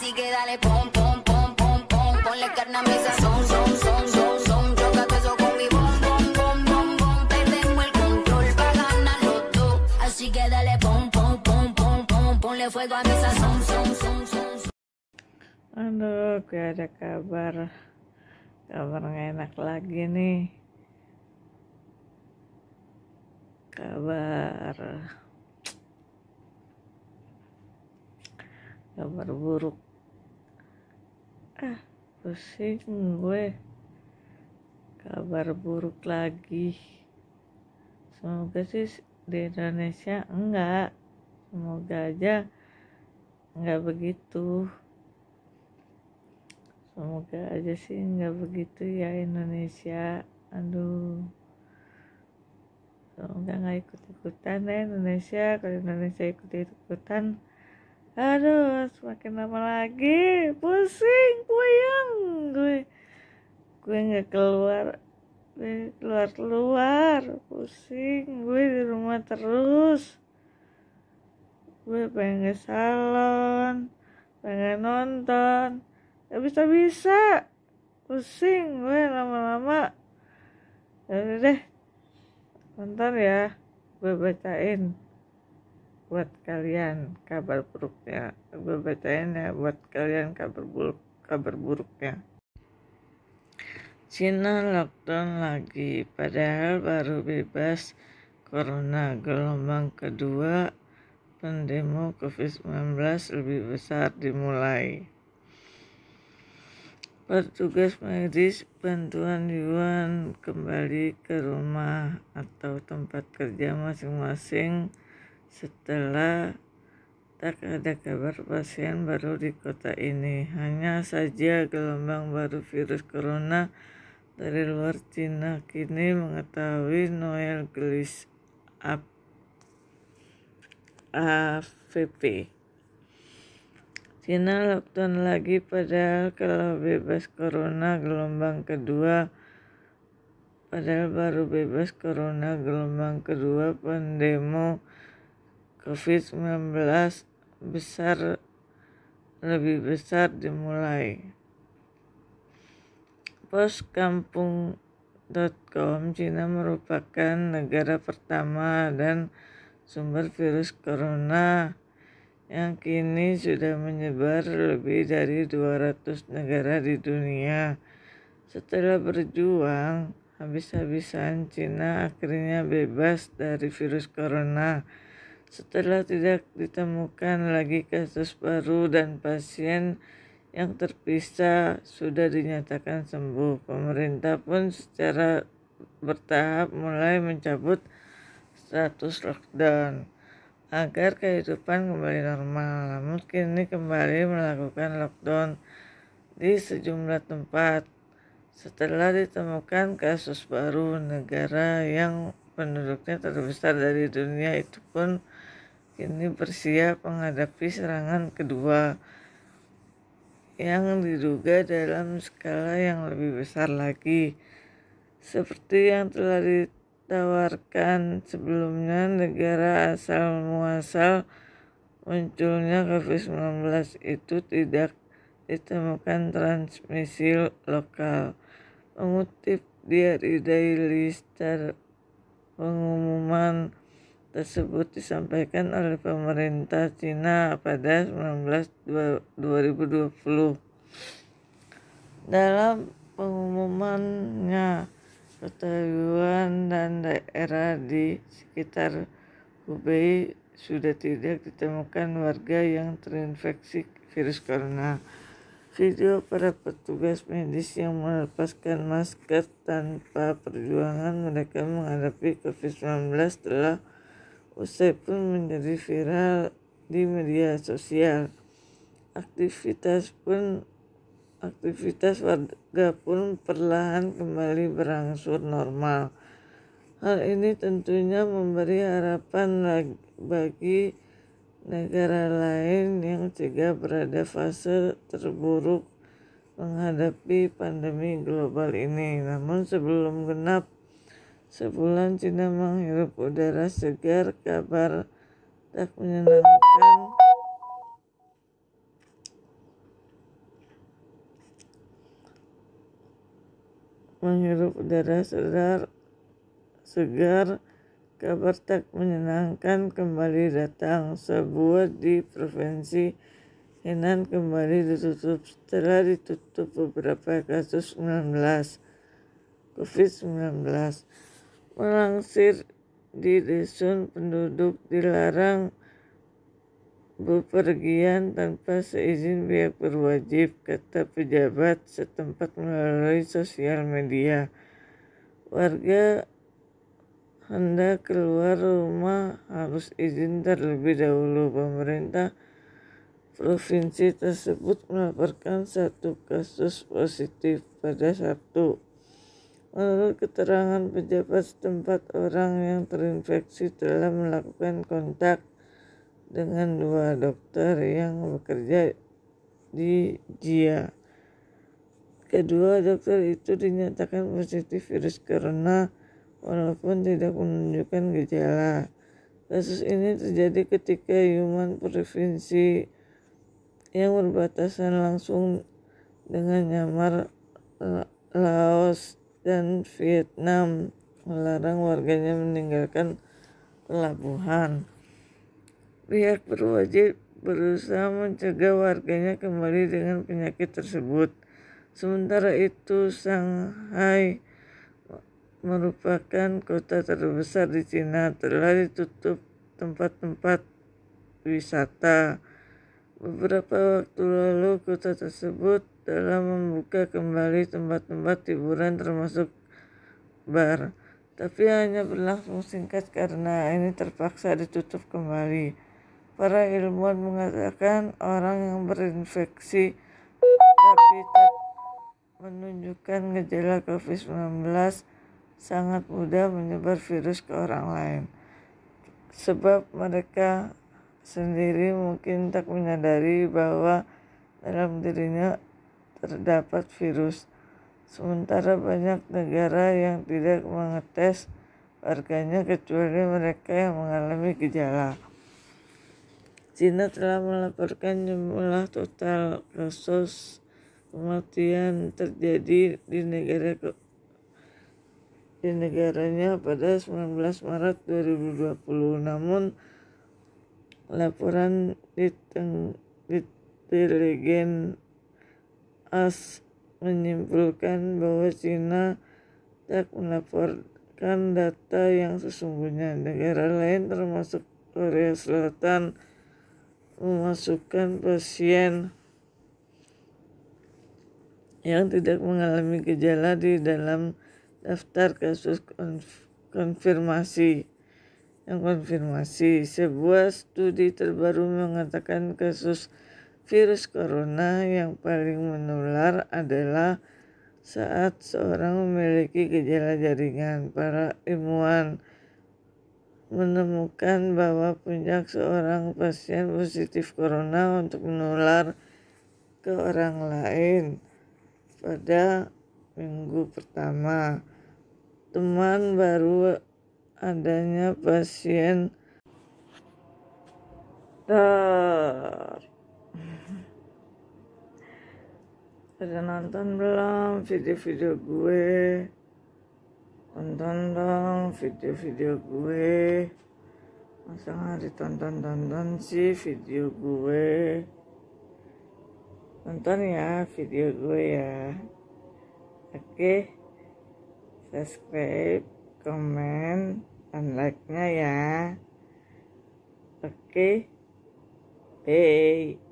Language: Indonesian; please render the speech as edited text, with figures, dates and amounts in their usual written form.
Así que dale pom pom pom pom pom, ponle carne a mi sazón, son son son son, chócate eso con mi bom bom bom bom bom, perdemos el control pa' ganar los dos. Así que dale pom pom pom pom pom, ponle fuego a mi sazón, son son son son. Aduh, gue ada kabar nggak enak lagi nih. Kabar buruk. Pusing gue. Kabar buruk lagi. Semoga sih di Indonesia enggak. Semoga aja enggak begitu. Semoga aja sih enggak begitu ya Indonesia. Aduh. Semoga nggak ikut-ikutan ya Indonesia. Kalau Indonesia ikut-ikutan, aduh semakin lama lagi pusing, puyeng gue nggak keluar, pusing gue di rumah terus. Gue pengen ke salon, pengen nonton, gak bisa, pusing gue lama-lama. Yaudah deh, nonton ya, gue bacain buat kalian kabar buruknya. Gue bacain ya buat kalian kabar buruknya. Cina lockdown lagi, padahal baru bebas corona. Gelombang kedua pandemi COVID-19 lebih besar dimulai. Petugas medis bantuan Yuan kembali ke rumah atau tempat kerja masing-masing setelah tak ada kabar pasien baru di kota ini. Hanya saja gelombang baru virus corona dari luar Cina kini mengetahui Noel Gelis AVP. Cina lockdown lagi, padahal kalau bebas corona gelombang kedua. Padahal baru bebas corona gelombang kedua pandemi COVID-19 lebih besar dimulai. Poskampung.com, Cina merupakan negara pertama dan sumber virus corona yang kini sudah menyebar lebih dari 200 negara di dunia. Setelah berjuang habis-habisan, Cina akhirnya bebas dari virus corona. Setelah tidak ditemukan lagi kasus baru dan pasien yang terpisah sudah dinyatakan sembuh, pemerintah pun secara bertahap mulai mencabut status lockdown agar kehidupan kembali normal. Namun kini kembali melakukan lockdown di sejumlah tempat setelah ditemukan kasus baru. Negara yang penduduknya terbesar dari dunia itu pun kini bersiap menghadapi serangan kedua yang diduga dalam skala yang lebih besar lagi. Seperti yang telah ditawarkan sebelumnya, negara asal muasal munculnya COVID-19 itu tidak ditemukan transmisi lokal. Mengutip dari Daily Star, pengumuman tersebut disampaikan oleh pemerintah Cina pada 2020. Dalam pengumumannya, kota Yuan dan daerah di sekitar Hubei sudah tidak ditemukan warga yang terinfeksi virus corona. Video para petugas medis yang melepaskan masker tanpa perjuangan mereka menghadapi COVID-19 telah usai pun menjadi viral di media sosial. Aktivitas warga pun perlahan kembali berangsur normal. Hal ini tentunya memberi harapan bagi negara lain yang juga berada fase terburuk menghadapi pandemi global ini. Namun sebelum genap sebulan Cina menghirup udara segar, kabar tak menyenangkan menghirup udara segar. Kabar tak menyenangkan kembali datang. Sebuah di Provinsi Henan kembali ditutup setelah ditutup beberapa kasus COVID-19. Melansir di Dasun, penduduk dilarang bepergian tanpa seizin pihak berwajib, kata pejabat setempat melalui sosial media. Warga hendak keluar rumah harus izin terlebih dahulu. Pemerintah provinsi tersebut melaporkan 1 kasus positif pada Sabtu. Menurut keterangan pejabat setempat, orang yang terinfeksi telah melakukan kontak dengan 2 dokter yang bekerja di Jia. Kedua dokter itu dinyatakan positif virus corona walaupun tidak menunjukkan gejala. Kasus ini terjadi ketika Yunnan, provinsi yang berbatasan langsung dengan Myanmar, Laos, dan Vietnam, melarang warganya meninggalkan pelabuhan. Pihak berwajib berusaha mencegah warganya kembali dengan penyakit tersebut. Sementara itu, Shanghai merupakan kota terbesar di Cina, telah ditutup tempat-tempat wisata. Beberapa waktu lalu, kota tersebut telah membuka kembali tempat-tempat hiburan termasuk bar, tapi hanya berlangsung singkat karena ini terpaksa ditutup kembali. Para ilmuwan mengatakan orang yang berinfeksi tapi tak menunjukkan gejala COVID-19 sangat mudah menyebar virus ke orang lain, sebab mereka sendiri mungkin tak menyadari bahwa dalam dirinya terdapat virus. Sementara banyak negara yang tidak mengetes warganya kecuali mereka yang mengalami gejala. Cina telah melaporkan jumlah total kasus kematian terjadi di negaranya pada 19 Maret 2020. Namun laporan intelijen AS menyimpulkan bahwa Cina tak melaporkan data yang sesungguhnya. Negara lain termasuk Korea Selatan memasukkan pasien yang tidak mengalami gejala di dalam daftar kasus konfirmasi. Sebuah studi terbaru mengatakan kasus virus corona yang paling menular adalah saat seorang memiliki gejala jaringan. Para ilmuwan menemukan bahwa puncak seorang pasien positif corona untuk menular ke orang lain pada minggu pertama. Teman baru adanya pasien Pada nonton belum video-video gue? Tonton dong video-video gue. Masa nggak ditonton sih video gue? Tonton ya video gue ya. Oke, subscribe, komen, dan like-nya ya. Oke, bye.